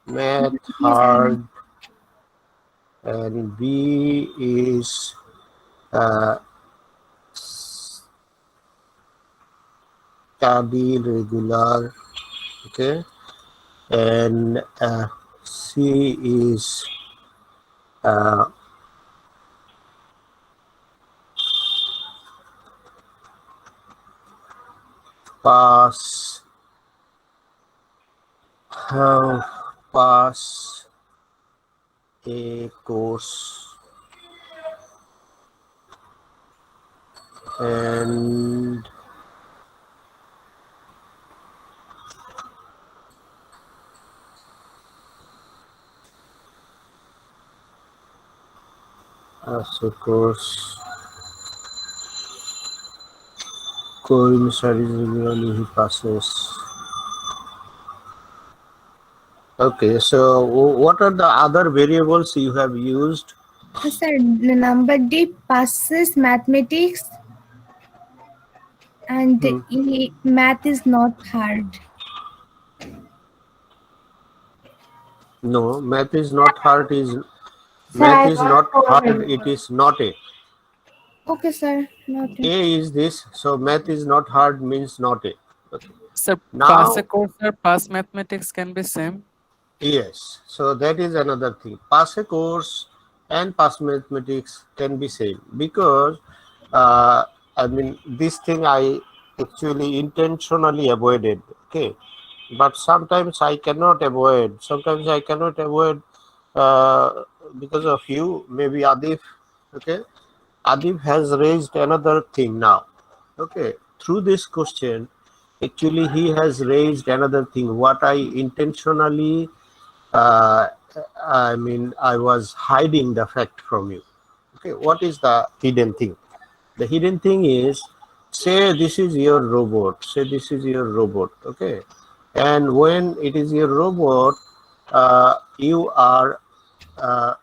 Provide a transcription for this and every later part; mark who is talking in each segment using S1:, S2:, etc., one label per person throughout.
S1: Math
S2: Is
S1: hard, and B is study regular. Okay, and C is uh, pass. Pass a course, and pass a course. Coding studies regularly, he passes. Okay, so what are the other variables you have used?
S2: sir, the number D passes mathematics, and
S1: Hmm.
S2: math is not hard.
S1: No, math is not hard. Is
S3: Sir,
S1: math
S3: I
S1: is
S3: got
S1: not
S3: four
S1: hard. It
S3: variables.
S1: is not a.
S2: Okay, sir, noted.
S1: A is this. So math is not hard means not a. Okay.
S4: Sir, pass a
S1: Now,
S4: course or pass mathematics can be same.
S1: yes. So that is another thing. Pass a course and pass mathematics can be same because I mean this thing I actually intentionally avoided. Okay, but sometimes I cannot avoid. Sometimes I cannot avoid uh, because of you. Maybe Adif. Okay, Adib has raised another thing now. Okay, through this question, actually he has raised another thing. What I intentionally, uh, I mean, I was hiding the fact from you. Okay, what is the hidden thing? The hidden thing is, say this is your robot. Say this is your robot. Okay, and when it is your robot, you are uh,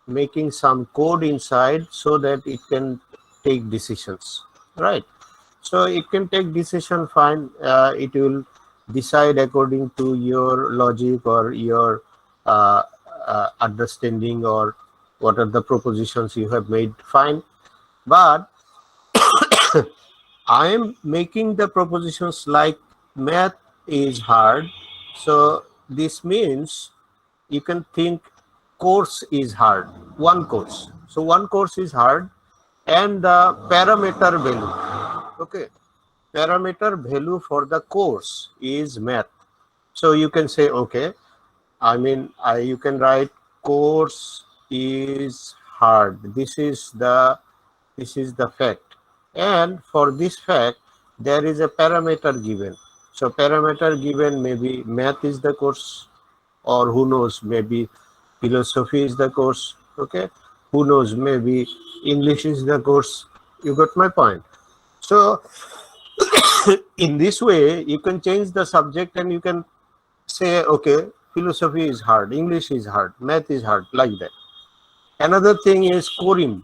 S1: making some code inside so that it can take decisions, right? So it can take decision, fine. It will decide according to your logic or your uh, understanding or what are the propositions you have made, fine. But I am making the propositions like math is hard, so this means you can think course is hard, one course. So one course is hard, and the parameter value, okay, parameter value for the course is math. So you can say, okay, I mean, you can write course is hard. This is the fact, and for this fact there is a parameter given. So parameter given, maybe math is the course, or who knows, maybe philosophy is the course. Okay, who knows, maybe English is the course. You got my point. So in this way you can change the subject and you can say, okay, philosophy is hard, English is hard, math is hard, like that. Another thing is Korim.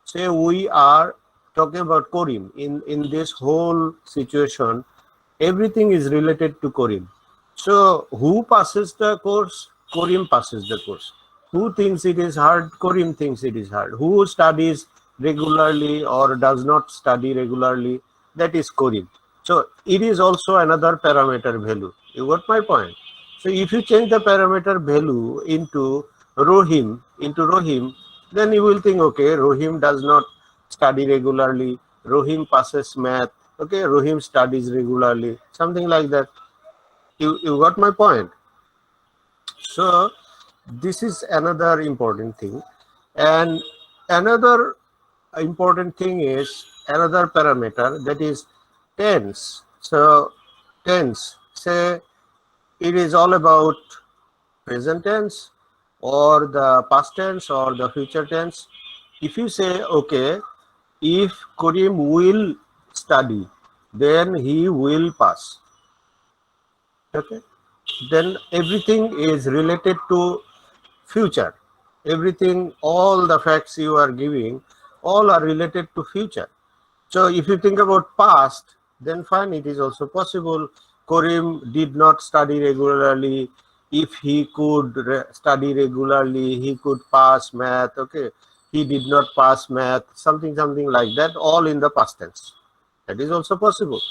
S1: Say we are talking about Korim. In this whole situation, everything is related to Korim. So who passes the course? Korim passes the course. Who thinks it is hard? Korim thinks it is hard. Who studies regularly or does not study regularly? That is Korim. So it is also another parameter value. You got my point? So if you change the parameter value into Rohim, then you will think, okay, Rohim does not study regularly. Rohim passes math. Okay, Rohim studies regularly. Something like that. You got my point. So this is another important thing, and another important thing is another parameter, that is tense. So tense. Say it is all about present tense or the past tense or the future tense. If you say, okay, if Karim will study, then he will pass. Okay, then everything is related to future. Everything, all the facts you are giving, all are related to future. So if you think about past, then fine, it is also possible Karim did not study regularly. If he could study regularly, he could pass math. Okay, he did not pass math. Something like that. All in the past tense. That is also possible.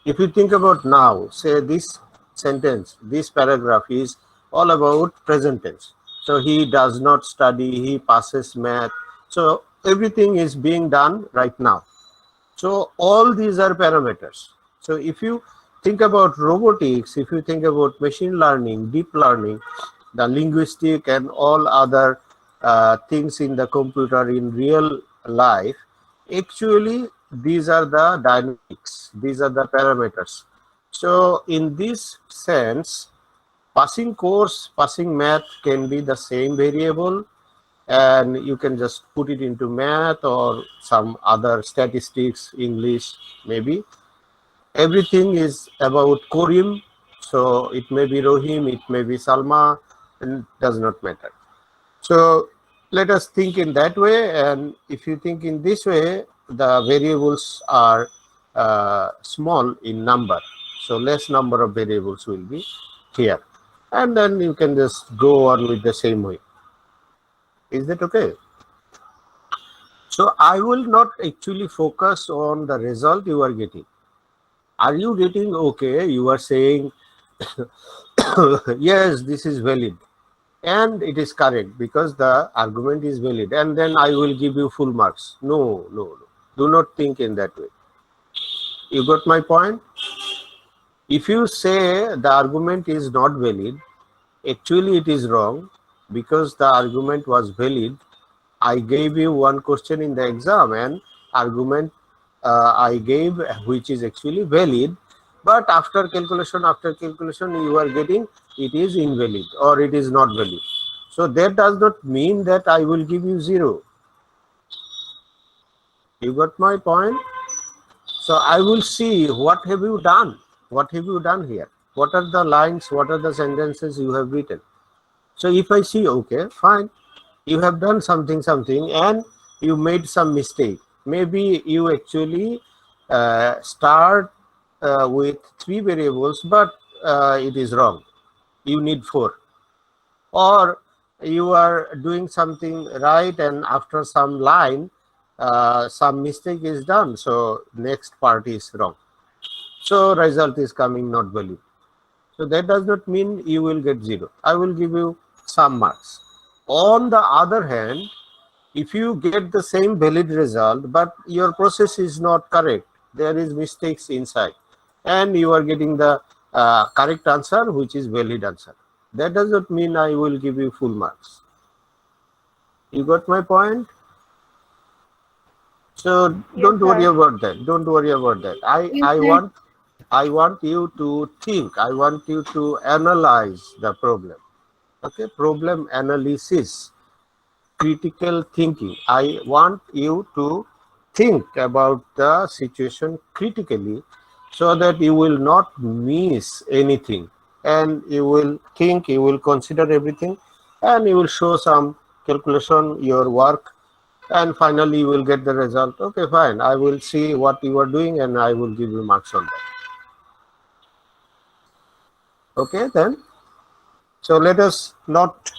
S1: If you think about now, say this sentence, this paragraph is all about present tense. So he does not study, he passes math. So everything is being done right now. So all these are parameters. So if you think about robotics, if you think about machine learning, deep learning, the linguistic and all other things in the computer in real life, actually these are the dynamics, these are the parameters. So in this sense, passing course, passing math can be the same variable, and you can just put it into math or some other statistics, English, maybe. Everything is about Karim, so it may be Rohim, it may be Salma, and does not matter. So let us think in that way, and if you think in this way, the variables are small in number, so less number of variables will be here, and then you can just go on with the same way. Is that okay? So I will not actually focus on the result you are getting. Are you getting okay? You are saying, yes, this is valid. And it is correct because the argument is valid. And then I will give you full marks. No, no, no. Do not think in that way. You got my point? If you say the argument is not valid, actually it is wrong because the argument was valid. I gave you one question in the exam and argument I gave which is actually valid, but after calculation you are getting it is invalid or it is not valid. So that does not mean that I will give you 0. You got my point? So I will see what have you done? What have you done here? What are the lines? What are the sentences you have written? So if I see, okay, fine, you have done something, and you made some mistake. Maybe you actually start with 3 variables, but it is wrong. You need 4. Or you are doing something right, and after some line, some mistake is done. So next part is wrong. So result is coming not valid. So that does not mean you will get 0. I will give you some marks. On the other hand, if you get the same valid result, but your process is not correct, there is mistakes inside, and you are getting the correct answer, which is valid answer. That does not mean I will give you full marks. You got my point? So don't worry about that. Don't worry about that. I want you to think. I want you to analyze the problem. Okay, problem analysis, critical thinking. I want you to think about the situation critically so that you will not miss anything, and you will think, you will consider everything, and you will show some calculation, your work, and finally you will get the result. Okay, fine, I will see what you are doing and I will give you marks on that. Okay, then. So let us not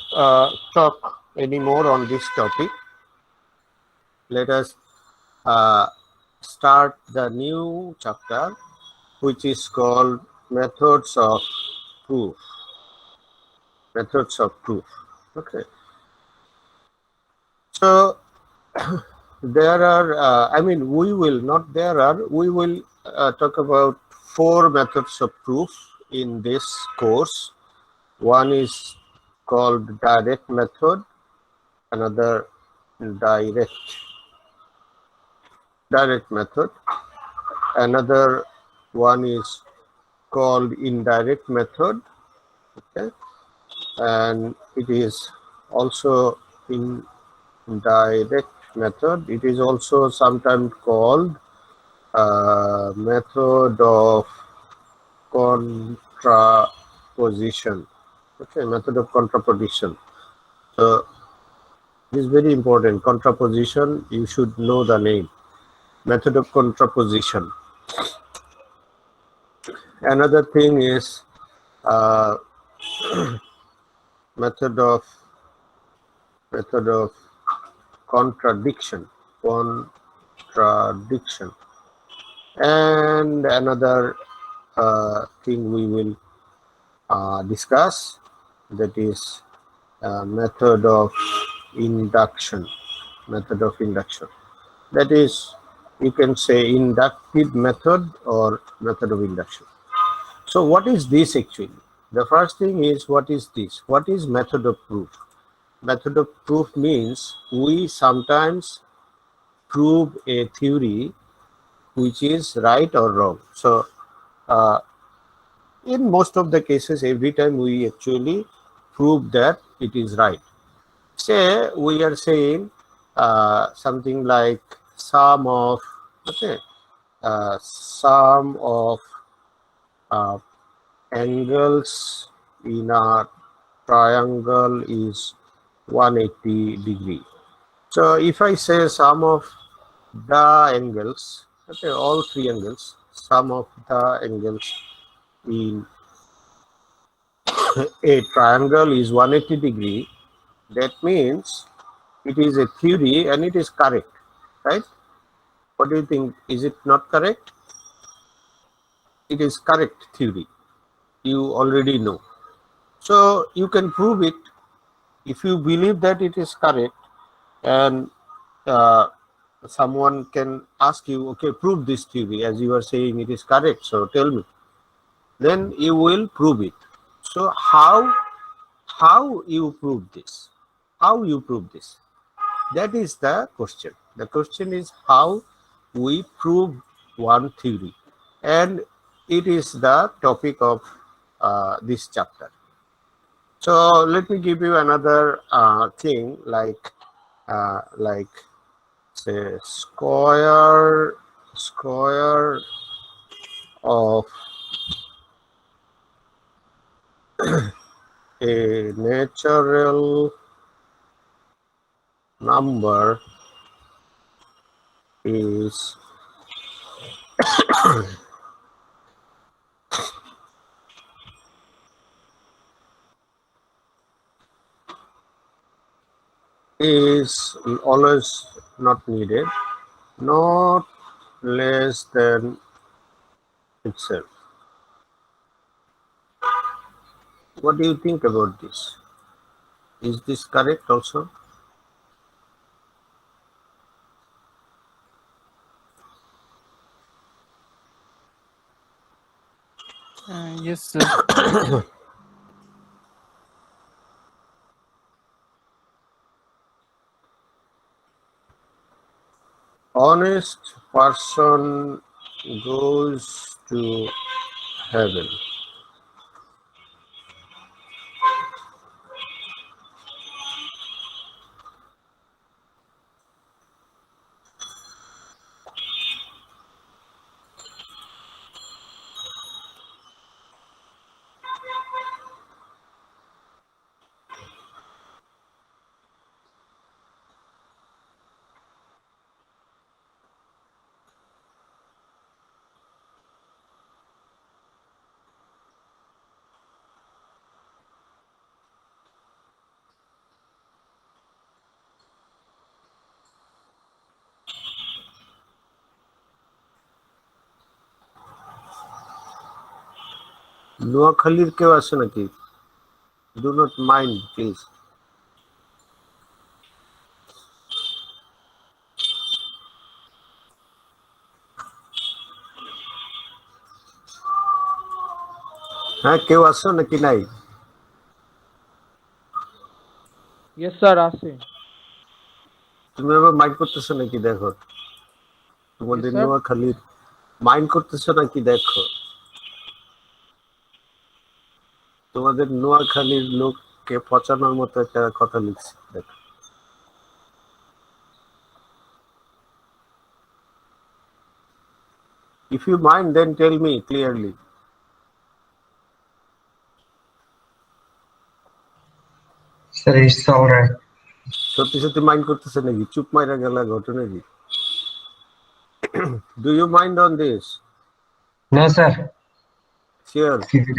S1: talk anymore on this topic. Let us start the new chapter, which is called Methods of Proof. Methods of Proof. Okay. So there are, we will talk about 4 methods of proof in this course. One is called direct method, another direct method, another one is called indirect method, okay, and it is also indirect method. It is also sometimes called method of contraposition. Okay, method of contraposition. So it is very important. Contraposition, you should know the name. Method of contraposition. Another thing is uh, method of contradiction. Contradiction. And another thing we will discuss, that is method of induction. Method of induction. That is, you can say inductive method or method of induction. So what is this actually? The first thing is, what is this? What is method of proof? Method of proof means we sometimes prove a theory which is right or wrong. So in most of the cases, every time we actually prove that it is right. Say we are saying something like sum of uh, angles in a triangle is 180 degree. So if I say sum of the angles, all three angles, sum of the angles in a triangle is 180 degree, that means it is a theory and it is correct, right? What do you think? Is it not correct? It is correct theory. You already know. So you can prove it if you believe that it is correct, and uh, someone can ask you, okay, prove this theory, as you are saying it is correct, so tell me. Then you will prove it. So how you prove this? How you prove this? That is the question. The question is how we prove one theory, and it is the topic of this chapter. So let me give you another thing, like say square of a natural number is always not needed, not less than itself. What do you think about this? Is this correct also?
S4: Yes, sir.
S1: Honest person goes to heaven. নোয়াখালীর কেউ আছে নাকি? Do not mind, please. হ্যাঁ, কেউ আছো নাকি নাই?
S3: Yes, sir, আছে।
S1: তুমি আবার মাইন্ড করতেছো নাকি দেখো? তোমাদের
S3: Yes, sir.
S1: নোয়াখালীর মাইন্ড করতেছো নাকি দেখো? তোমাদের নোয়াখালীর লোককে পচানোর মতো একটা কথা লিখছি দেখো। If you mind, then tell me clearly.
S5: Sir, it's all right.
S1: সত্যি সত্যি মাইন্ড করতেছে নাকি? চুপ মাইরা গেলা ঘটনা কি? Do you mind on this?
S5: No, sir.
S1: Sure.
S5: Keep it.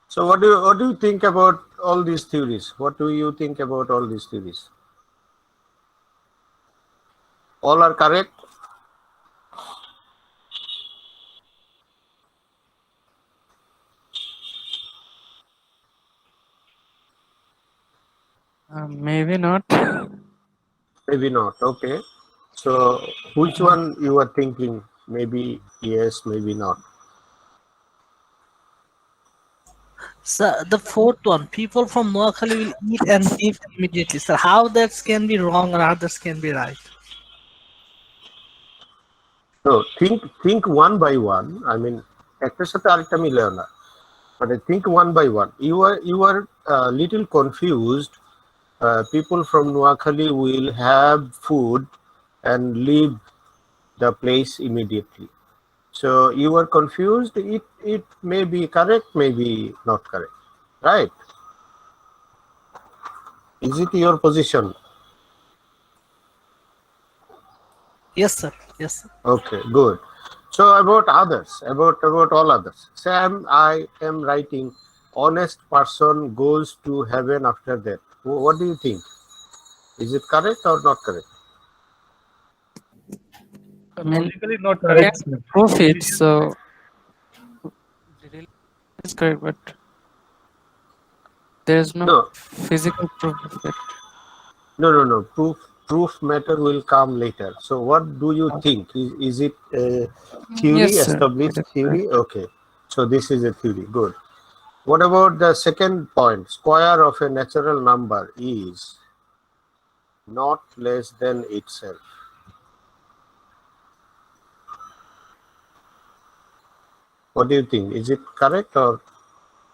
S1: So what do you think about all these theories? What do you think about all these theories? All are correct?
S4: Maybe not.
S1: Maybe not. Okay. So which one you are thinking? Maybe yes, maybe not.
S6: Sir, the fourth one, people from Noakhali will eat and leave immediately. Sir, how that can be wrong or others can be right?
S1: So think one by one. I mean, একটার সাথে আরেকটা মিলেও না। But I think one by one. You are little confused. People from Noakhali will have food and leave the place immediately. So you are confused. It may be correct, maybe not correct, right? Is it your position?
S6: Yes, sir. Yes, sir.
S1: Okay, good. So about others, about all others. Sam, I am writing, honest person goes to heaven after death. What do you think? Is it correct or not correct?
S4: I mean,
S3: Logically not
S4: I
S3: correct.
S4: can prove it, so it's correct, but there's no
S1: No.
S4: physical proof of it.
S1: No. Proof matter will come later. So what do you think? Is it a theory,
S4: Yes, sir.
S1: established
S4: It is
S1: theory? Okay. So this is a theory. Good. What about the second point? Square of a natural number is not less than itself. What do you think? Is it correct or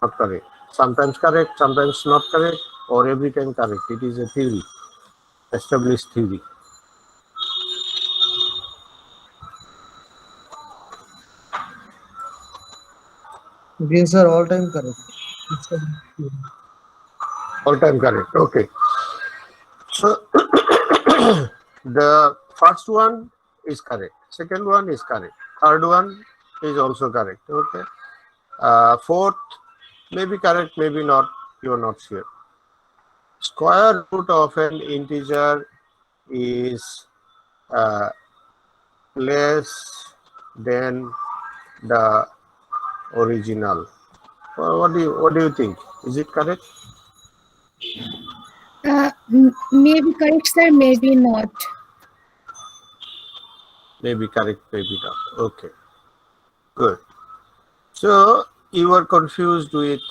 S1: not correct? Sometimes correct, sometimes not correct, or every time correct. It is a theory, established theory.
S7: Yes, sir, all time correct.
S1: All time correct. Okay. So the first one is correct. Second one is correct. Third one is also correct. Okay. Fourth, maybe correct, maybe not. You are not sure. Square root of an integer is less than the original. What do you think? Is it correct?
S2: Maybe correct, sir, maybe not.
S1: Maybe correct, maybe not. Okay, good. So you are confused with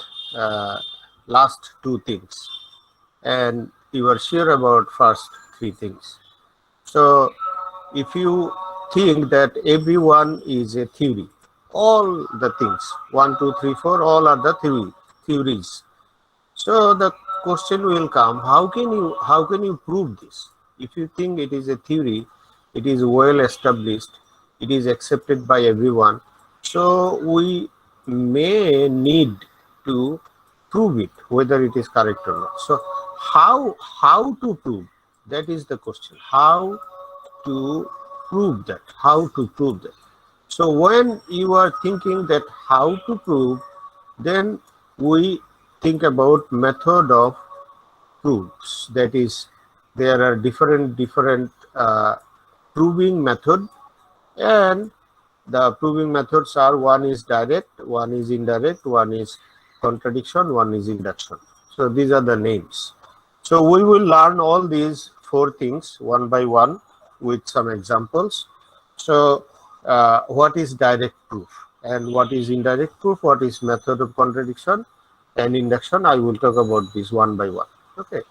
S1: last two things, and you are sure about first three things. So if you think that everyone is a theory, all the things 1, 2, 3, 4, all are the theories. So the question will come: how can you prove this? If you think it is a theory, it is well established, it is accepted by everyone. So we may need to prove it, whether it is correct or not. So how to prove? That is the question. How to prove that? How to prove that? So when you are thinking that how to prove, then we think about method of proofs. That is, there are different proving method, and the proving methods are: one is direct, one is indirect, one is contradiction, one is induction. So these are the names. So we will learn all these four things one by one with some examples. So what is direct proof and what is indirect proof, what is method of contradiction and induction? I will talk about this one by one. Okay.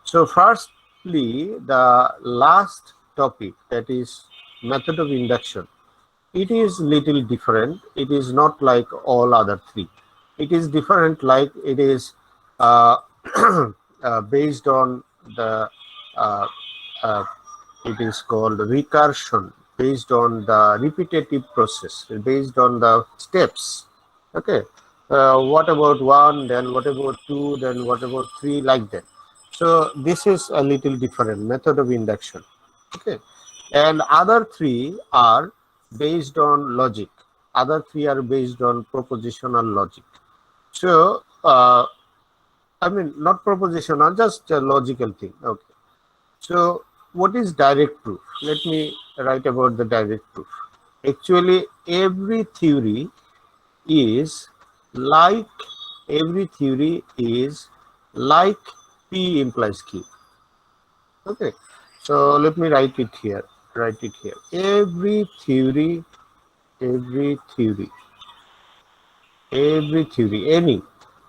S1: So firstly, the last topic, that is method of induction. It is little different. It is not like all other three. It is different, like it is based on the it is called recursion, based on the repetitive process, based on the steps. Okay. What about one, then what about two, then what about three, like that. So this is a little different method of induction. Okay. And other three are based on logic. Other three are based on propositional logic. So, I mean, not propositional, just a logical thing. Okay. So, what is direct proof? Let me write about the direct proof. Actually, every theory is like P implies Q. Okay. So let me write it here. Every theory, any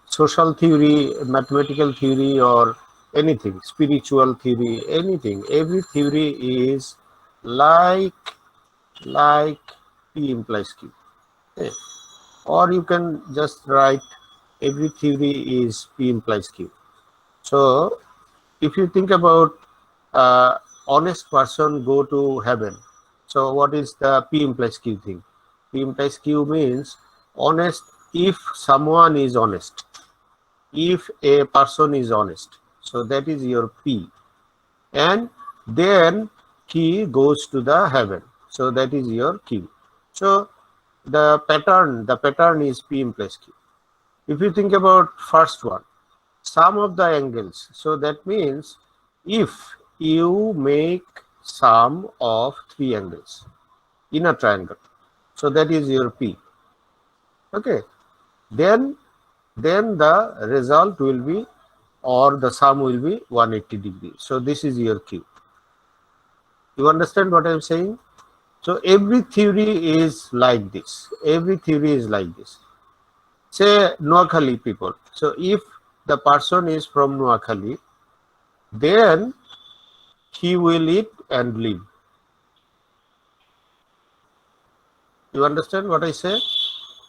S1: social theory, mathematical theory, or anything, spiritual theory, anything, every theory is like P implies Q. Okay. Or you can just write every theory is P implies Q. So if you think about honest person go to heaven, so what is the P implies Q thing? P implies Q means honest if someone is honest, if a person is honest, so that is your P, and then he goes to the heaven, so that is your Q. So the pattern is P implies Q. If you think about first one, sum of the angles, so that means if you make sum of three angles in a triangle, so that is your P. Okay, then the result will be, or the sum will be 180 degrees. So this is your Q. You understand what I am saying? So every theory is like this. Say Noakhali people. So if the person is from Noakhali, then he will eat and live. You understand what I say?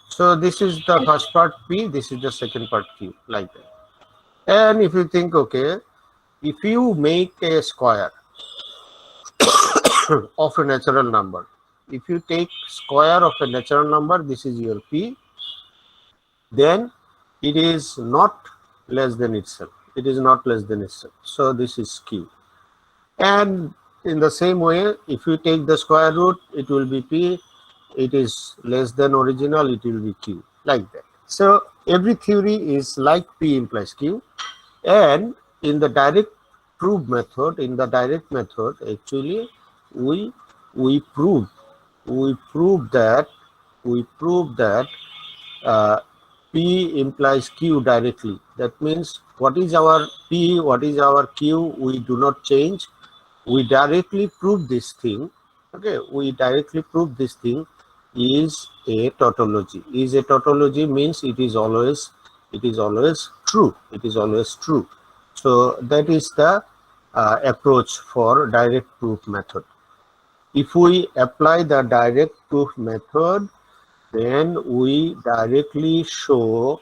S1: So this is the first part P, this is the second part Q, like that. And if you think, okay, if you make a square of a natural number, if you take square of a natural number, this is your P, then it is not less than itself. So this is Q. And in the same way, if you take the square root, it will be P. It is less than original, it will be Q, like that. So every theory is like P implies Q. And in the direct proof method, actually we prove that P implies Q directly. That means what is our P, what is our Q, we do not change. We directly prove this thing. Okay, we directly prove this thing is a tautology. Is a tautology means it is always true. So that is the approach for direct proof method. If we apply the direct proof method, then we directly show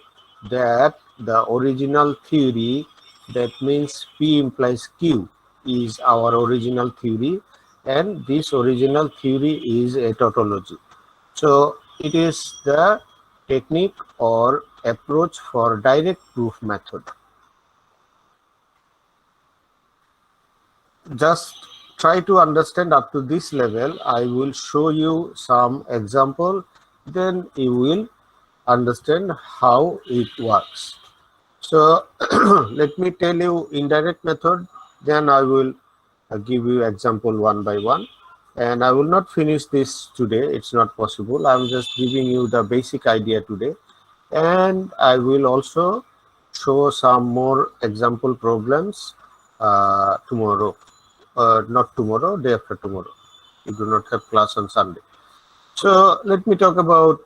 S1: that the original theory, that means P implies Q, is our original theory, and this original theory is a tautology. So it is the technique or approach for direct proof method. Just try to understand up to this level. I will show you some example, then you will understand how it works. So let me tell you indirect method, then I will give you example one by one. And I will not finish this today, it's not possible. I'm just giving you the basic idea today. And I will also show some more example problems tomorrow. Not tomorrow, day after tomorrow. We do not have class on Sunday. So let me talk about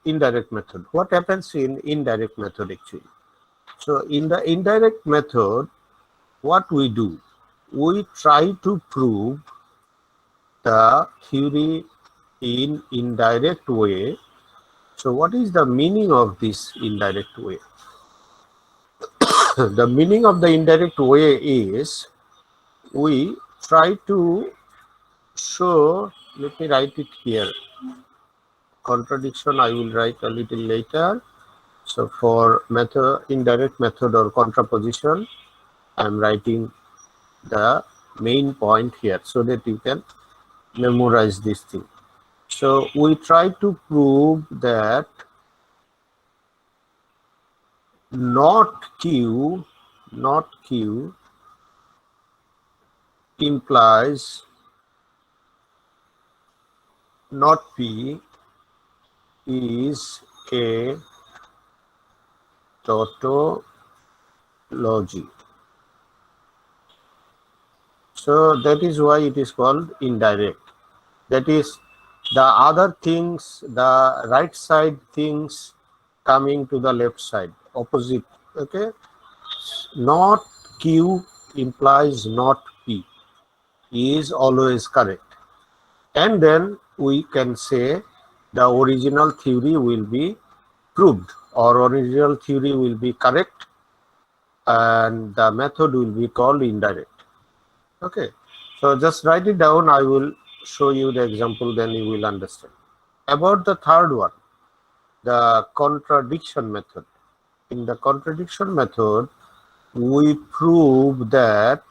S1: indirect method. What happens in indirect method actually? So in the indirect method, what we do, we try to prove the theory in indirect way. So what is the meaning of this indirect way? The meaning of the indirect way is we try to show, let me write it here. Contradiction I will write a little later. So for method, indirect method or contraposition, I am writing the main point here so that you can memorize this thing. So we try to prove that not Q implies not P is a tautology. So that is why it is called indirect. That is, the other things, the right side things coming to the left side, opposite. Okay, not Q implies not P is always correct. And then we can say the original theory will be proved, or original theory will be correct, and the method will be called indirect. Okay, so just write it down. I will show you the example, then you will understand. About the third one, the contradiction method. In the contradiction method, we prove that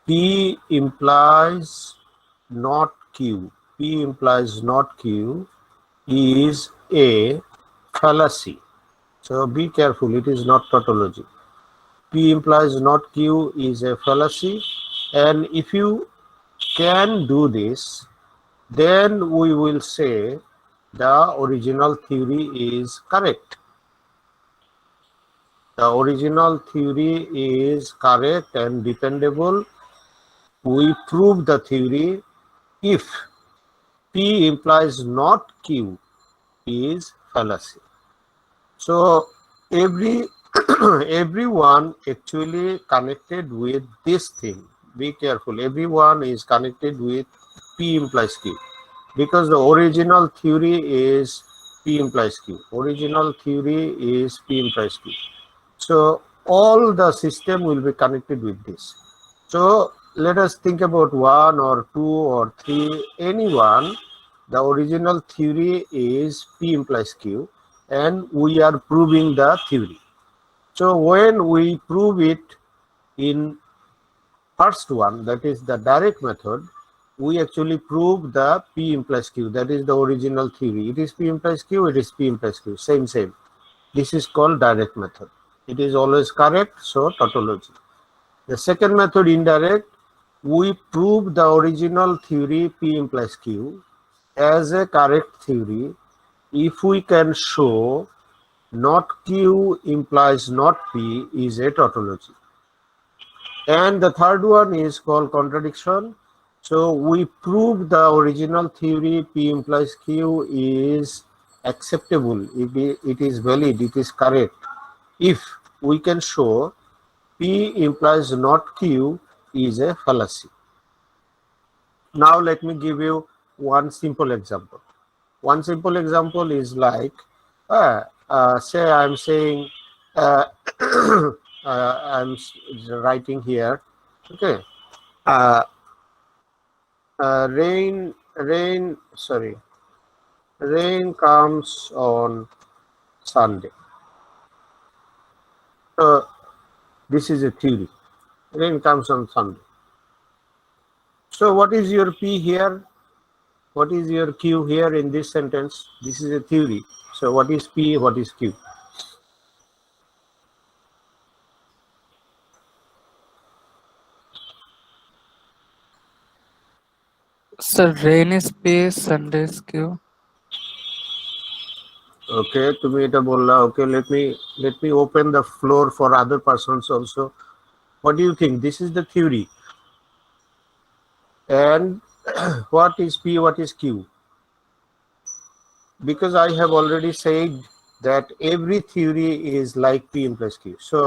S1: P implies not Q. P implies not Q is a fallacy. So be careful, it is not tautology. P implies not Q is a fallacy, and if you can do this, then we will say the original theory is correct. The original theory is correct and dependable. We prove the theory if P implies not Q is fallacy. So everyone actually connected with this thing. Be careful, everyone is connected with P implies Q, because the original theory is P implies Q. Original theory is P implies Q. So all the system will be connected with this. So let us think about 1 or 2 or 3, anyone. The original theory is P implies Q, and we are proving the theory. So when we prove it in first one, that is the direct method, we actually prove the P implies Q, that is the original theory. It is P implies Q, it is P implies Q, same. This is called direct method. It is always correct, so tautology. The second method, indirect, we prove the original theory P implies Q as a correct theory if we can show not Q implies not P is a tautology. And the third one is called contradiction. So we prove the original theory P implies Q is acceptable, it is valid, it is correct, if we can show P implies not Q is a fallacy. Now let me give you one simple example. One simple example is like, say I'm saying, I'm writing here, okay, rain comes on Sunday. So this is a theory. Rain comes on Sunday. So what is your P here? What is your Q here in this sentence? This is a theory. So what is P? What is Q?
S4: Sir, rain is P, Sunday is Q.
S1: Okay, তুমি এটা বললা. Okay, let me open the floor for other persons also. What do you think? This is the theory. And what is P? What is Q? Because I have already said that every theory is like P implies Q. So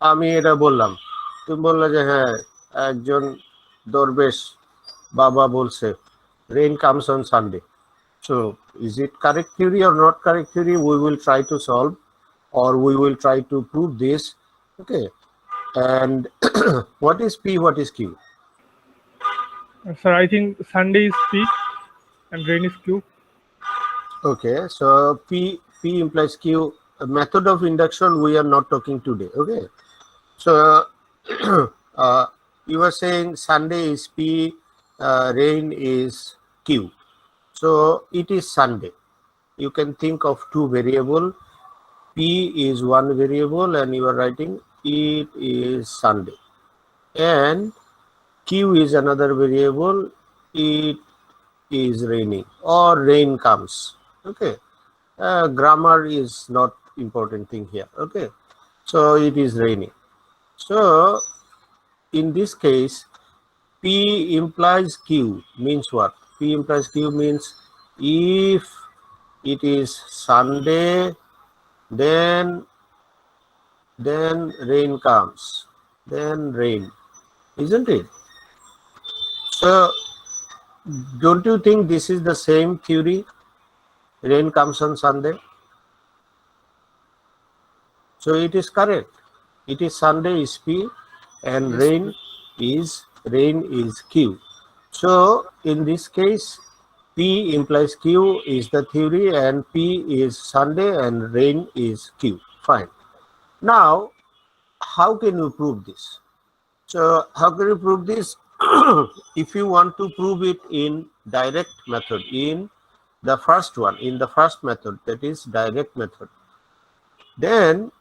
S1: আমি এটা বললাম, তুমি বললা যে হ্যাঁ একজন দরবেশ বাবা বলছে rain comes on Sunday. So is it correct theory or not correct theory? We will try to solve, or we will try to prove this. Okay, and what is P? What is Q?
S3: Sir, I think Sunday is P and rain is Q.
S1: Okay, so P implies Q. A method of induction we are not talking today. Okay, so you are saying Sunday is P rain is Q. So it is Sunday. You can think of two variables. P is one variable and you are writing it is Sunday. And Q is another variable, it is raining or rain comes. Okay. Grammar is not important thing here. Okay. So it is raining. So in this case, P implies Q means what? P implies Q means if it is Sunday, then rain comes. Then rain, isn't it? So don't you think this is the same theory? Rain comes on Sunday. So it is correct. It is Sunday is P and rain is Q. So in this case, P implies Q is the theory and P is Sunday and rain is Q. Fine. Now, how can you prove this? So how can you prove this? If you want to prove it in direct method, in the first one, in the first method, that is direct method, then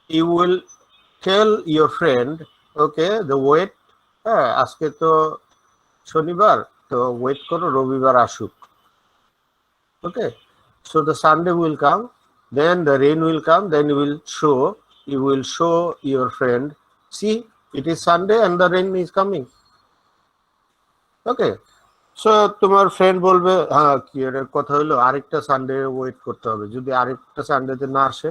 S1: you will tell your friend, okay, the wait, aজকে তো শনিবার, তো wait করো রবিবার আসুক. Okay, so the Sunday will come, then the rain will come, then you will show your friend, see, it is Sunday and the rain is coming. Okay, so তোমার friend বলবে হ্যাঁ কি এর কথা হলো আরেকটা সানডে ওয়েট করতে হবে, যদি আরেকটা সানডেতে না আসে,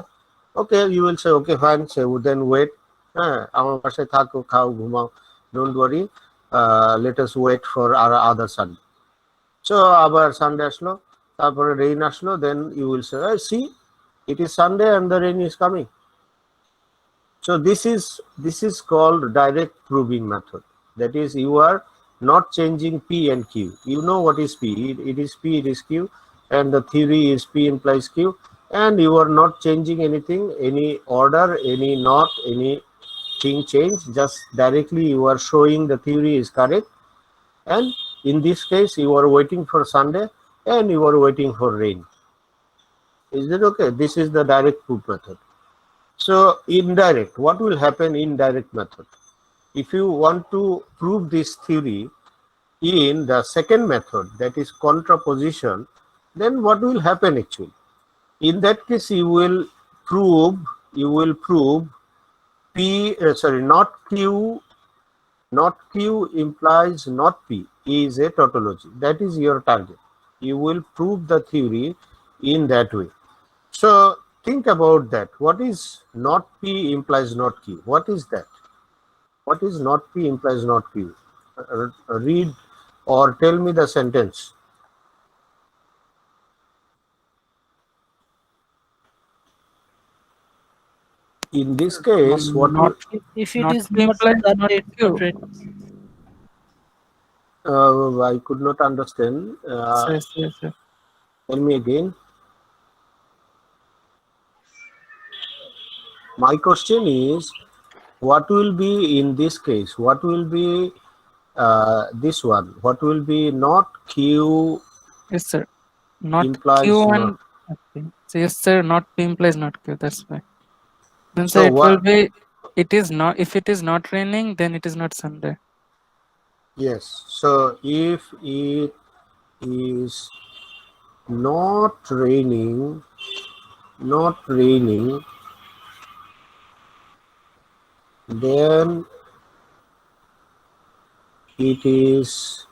S1: okay you will say okay fine, say then wait, হ্যাঁ আমার পাশে থাকো, খাও, ঘুমাও, don't worry, let us wait for other Sunday. So আবার সানডে আসলো, তারপরে রেইন আসলো, then you will say see it is Sunday and the rain is coming. So this is called direct proving method. That is, you are not changing P and Q. You know what is P. It is P, it is Q, and the theory is P implies Q, and you are not changing anything, any order, any not, anything change. Just directly you are showing the theory is correct. And in this case, you are waiting for Sunday and you are waiting for rain. Is that okay? This is the direct proof method. So indirect, what will happen in direct method? If you want to prove this theory in the second method, that is contraposition, then what will happen actually? In that case, you will prove not Q implies not P is a tautology. That is your target. You will prove the theory in that way. So think about that. What is not P implies not Q? What is that? What is not P implies not Q? Read or tell me the sentence. In this case, what
S4: Not
S6: If it
S4: Not
S6: is
S4: P
S6: not
S4: implies not
S6: Sunday, it's
S4: Q.
S6: not rain.
S1: I could not understand.
S4: Yes.
S1: Tell me again. My question is, what will be in this case? What will be this one? What will be not Q
S4: Yes, sir. Not
S1: implies
S4: Q
S1: not?
S4: and okay. So yes, sir. Not P implies not Q. That's fine. Then
S1: So
S4: sir, it will
S1: what?
S4: be. It is not. If it is not raining, then it is not Sunday.
S1: Yes. So if it is not raining, then it is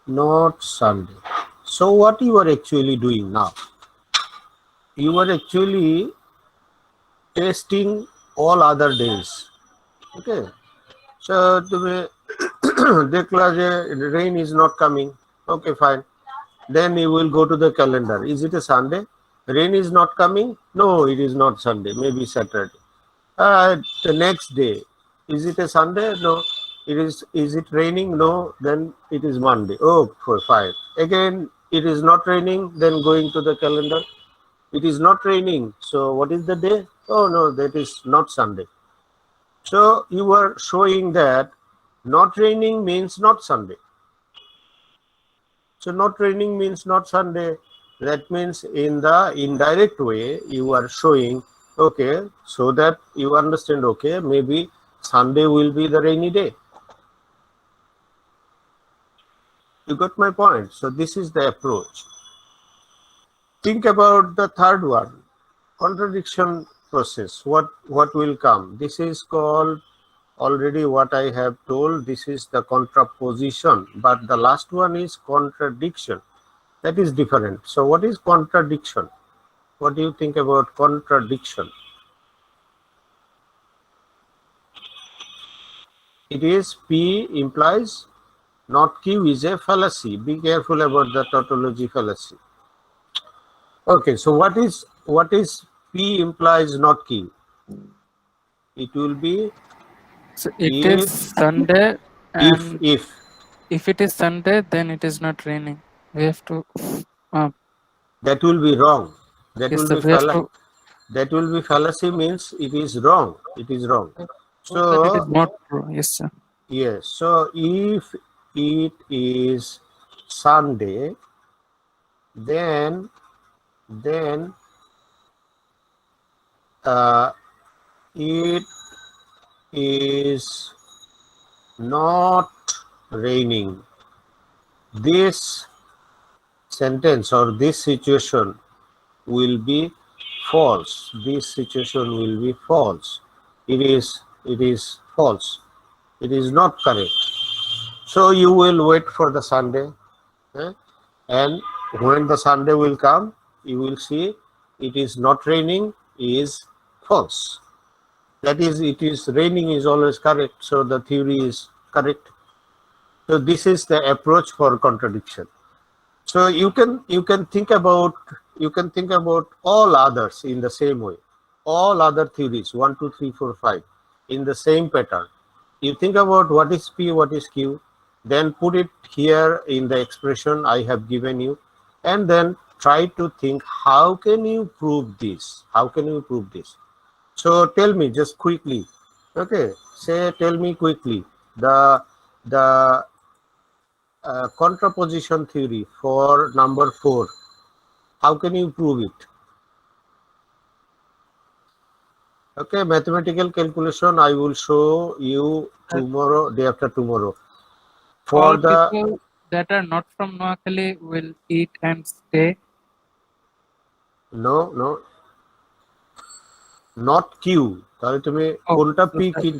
S1: not Sunday. So what you are actually doing now? You are actually testing all other days. Okay. So তুমি দেখলা যে rain is not coming. Okay, fine. Then you will go to the calendar. Is it a Sunday? Rain is not coming? No, it is not Sunday. Maybe Saturday. The next day, is it a Sunday? No. Is it raining? No. Then it is Monday. Oh, fine. Again, it is not raining. Then going to the calendar, it is not raining. So what is the day? Oh no, that is not Sunday. So you are showing that not raining means not Sunday. So not raining means not Sunday. That means in the indirect way you are showing, okay, so that you understand, okay, maybe Sunday will be the rainy day. You got my point? So this is the approach. Think about the third one, contradiction process. What will come? This is called already what I have told. This is the contraposition, but the last one is contradiction. That is different. So what is contradiction? What do you think about contradiction? It is P implies not Q is a fallacy. Be careful about the tautology fallacy. Okay, so what is P implies not Q? It will be
S4: So it is Sunday, and
S1: if
S4: it is Sunday, then it is not raining. We have to.
S1: that will be wrong. That
S4: Yes,
S1: will
S4: sir,
S1: be
S4: we have
S1: fallacy.
S4: to.
S1: That will be fallacy means it is wrong. It is wrong.
S4: That it is
S1: So
S4: not true. Yes, sir.
S1: yes. So if it is Sunday, then it is not raining. This sentence or this situation will be false. This situation will be false. It is false. It is not correct. So you will wait for the Sunday, and when the Sunday will come, you will see it is not raining is false. That is, it is raining is always correct. So the theory is correct. So this is the approach for contradiction. So you can think about all others in the same way. All other theories 1, 2, 3, 4, 5 in the same pattern. You think about what is P, what is Q, then put it here in the expression I have given you, and then try to think how can you prove this? How can you prove this? So tell me just quickly. Okay, tell me quickly the contraposition theory for number 4. How can you prove it? Okay, mathematical calculation I will show you tomorrow, day after tomorrow. For
S4: All
S1: the
S4: people that are not from Noakhali will eat and stay.
S1: no, not Q. তাহলে তুমি
S4: Oh,
S1: কোনটা
S4: so
S1: P কি?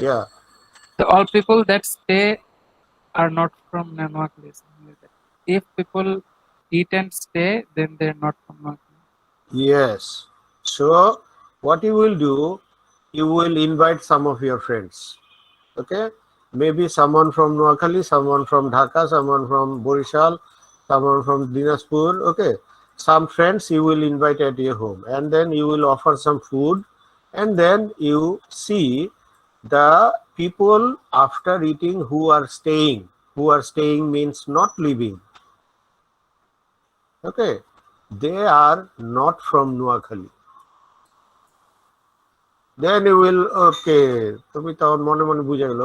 S1: Yeah.
S4: So all people that stay are not from Noakhali. something like that. If people eat and stay, then they're not from Noakhali.
S1: Yes. So what you will do, you will invite some of your friends. Okay, maybe someone from Noakhali, someone from Dhaka, someone from Borishal, someone from Dinaspur. Okay, some friends you will invite at your home, and then you will offer some food, and then you see the people after eating who are staying. Who are staying means not living. Okay, they are not from Noakhali. Then you will, okay,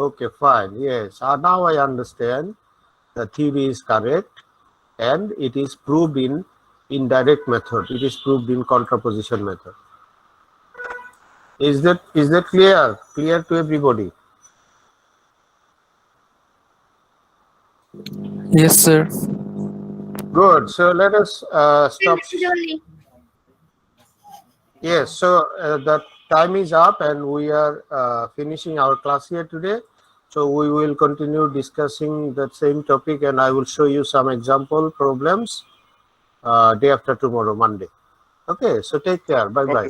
S1: okay, fine, yes. Now I understand the theory is correct and it is proved in indirect method. It is proved in contraposition method. Is that clear? Clear to everybody?
S4: Yes, sir.
S1: Good. So let us stop. Yes, so the time is up and we are finishing our class here today. So we will continue discussing that same topic and I will show you some example problems day after tomorrow, Monday. Okay, so take care. Bye-bye.